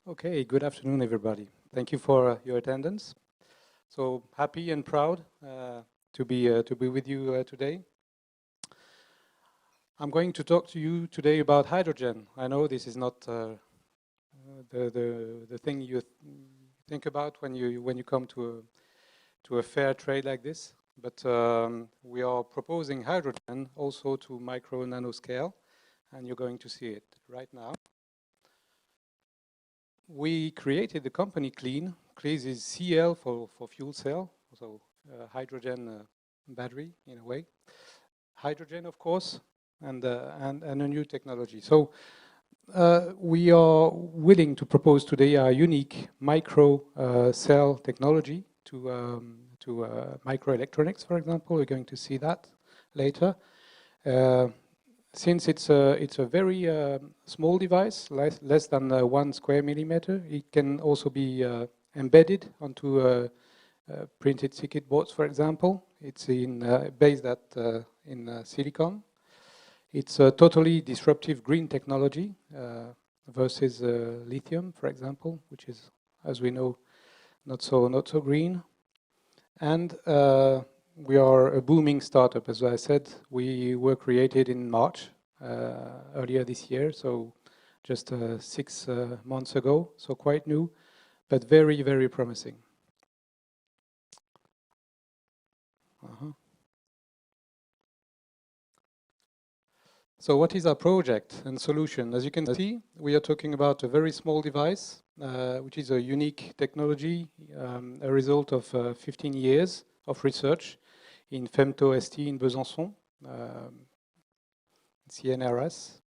Okay, good afternoon, everybody. Thank you for your attendance. So happy and proud to be with you today. I'm going to talk to you today about hydrogen. I know this is not the thing you think about when you come to a fair trade like this, but we are proposing hydrogen also to micro nano scale, and you're going to see it right now. We created the company CLHYNN. CLHYNN is CL for fuel cell, so hydrogen battery in a way. Hydrogen, of course, and a new technology. So we are willing to propose today a unique micro cell technology to microelectronics, for example. We're going to see that later. Since it's a very small device, less than 1 square millimeter, it can also be embedded onto printed circuit boards, for example. It's based in silicon. It's a totally disruptive green technology versus lithium, for example, which is, as we know, not so green. And we are a booming startup, as I said. We were created in March earlier this year, so just 6 months ago, so quite new, but very, very promising. So what is our project and solution? As you can see, we are talking about a very small device, which is a unique technology, a result of 15 years of research in femto-ST in Besançon, CNRS.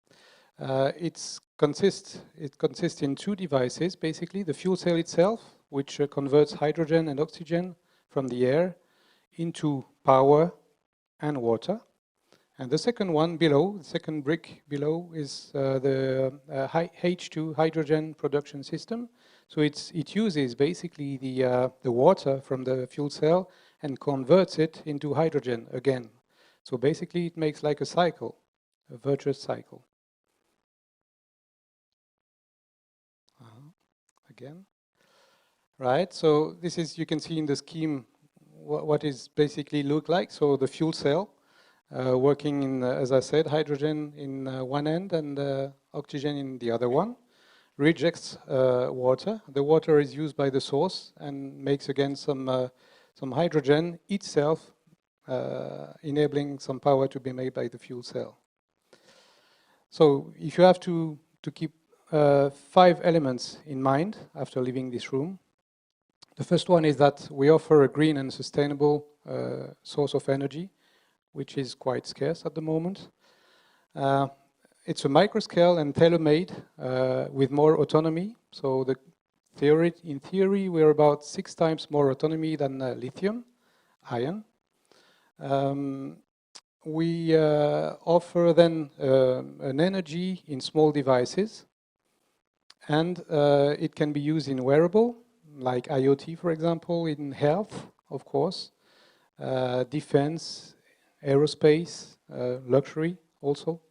It consists in 2 devices, basically. The fuel cell itself, which converts hydrogen and oxygen from the air into power and water. And the second one below, the second brick below, is the H2 hydrogen production system. So it uses basically the water from the fuel cell and converts it into hydrogen again. So basically it makes like a cycle, a virtuous cycle. Again. Right, so this is, you can see in the scheme what is basically look like. So the fuel cell working in, as I said, hydrogen in one end and oxygen in the other one, rejects water. The water is used by the source and makes again some hydrogen itself, enabling some power to be made by the fuel cell. So if you have to keep 5 elements in mind after leaving this room, the first one is that we offer a green and sustainable source of energy, which is quite scarce at the moment. It's a microscale and tailor-made with more autonomy. So in theory, we're about 6 times more autonomy than lithium ion. We offer then an energy in small devices, and it can be used in wearable, like IoT, for example, in health, of course, defense, aerospace, luxury also.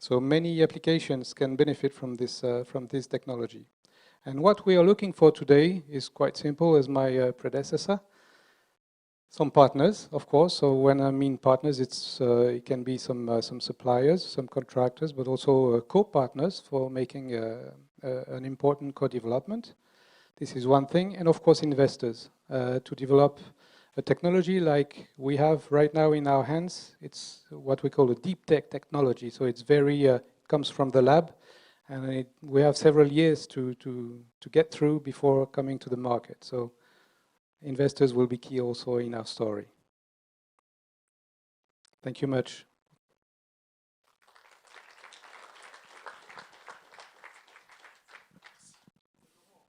So many applications can benefit from this technology. And what we are looking for today is quite simple, as my predecessor. Some partners, of course. So when I mean partners, it can be some suppliers, some contractors, but also co-partners for making an important co-development. This is one thing, and of course investors to develop a technology like we have right now in our hands. It's what we call a deep tech technology. So it's very comes from the lab, and we have several years to get through before coming to the market. So investors will be key also in our story. Thank you much.